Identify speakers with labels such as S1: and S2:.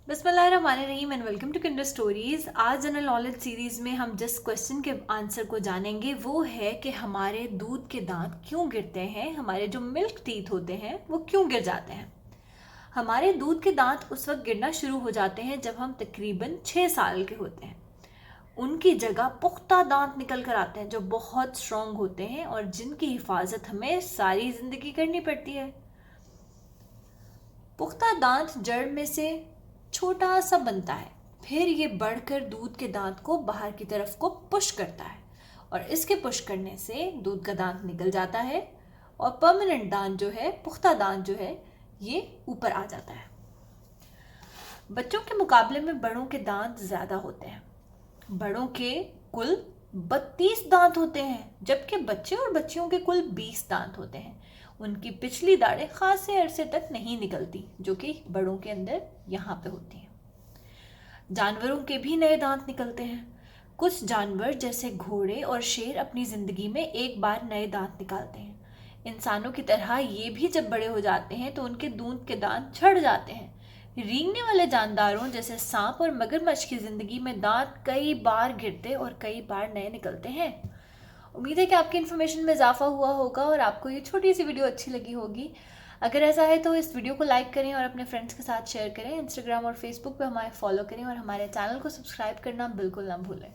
S1: बिस्मिल्लाहिर्रहमानिर्रहीम and welcome to Kinder Stories. आज general knowledge series में हम जिस क्वेश्चन के आंसर को जानेंगे वो है कि हमारे दूध के दांत क्यों गिरते हैं, हमारे जो मिल्क टीथ होते हैं वो क्यों गिर जाते हैं। हमारे दूध के दांत उस वक्त गिरना शुरू हो जाते हैं जब हम तकरीबन 6 साल के होते हैं। उनकी जगह पुख्ता दांत निकल कर आते हैं जो बहुत स्ट्रॉन्ग होते हैं और जिनकी हिफाजत हमें सारी जिंदगी करनी पड़ती है। पुख्ता दांत जड़ में से छोटा सा बनता है, फिर ये बढ़कर दूध के दांत को बाहर की तरफ को पुश करता है और इसके पुश करने से दूध का दांत निकल जाता है और परमानेंट दांत जो है, पुख्ता दांत जो है, ये ऊपर आ जाता है। बच्चों के मुकाबले में बड़ों के दांत ज्यादा होते हैं। बड़ों के कुल 32 दांत होते हैं जबकि बच्चे और बच्चियों के कुल 20 दांत होते हैं। उनकी पिछली दाढ़ें खासे अरसे तक नहीं निकलती जो कि बड़ों के अंदर यहाँ पे होती हैं। जानवरों के भी नए दांत निकलते हैं। कुछ जानवर जैसे घोड़े और शेर अपनी जिंदगी में एक बार नए दांत निकालते हैं। इंसानों की तरह ये भी जब बड़े हो जाते हैं तो उनके दूध के दांत झड़ जाते हैं। रेंगने वाले जानदारों जैसे सांप और मगरमच्छ की जिंदगी में दांत कई बार गिरते और कई बार नए निकलते हैं। उम्मीद है कि आपकी इन्फॉर्मेशन में इजाफा हुआ होगा और आपको ये छोटी सी वीडियो अच्छी लगी होगी। अगर ऐसा है तो इस वीडियो को लाइक करें और अपने फ्रेंड्स के साथ शेयर करें। इंस्टाग्राम और फेसबुक पे हमारे फॉलो करें और हमारे चैनल को सब्सक्राइब करना बिल्कुल ना भूलें।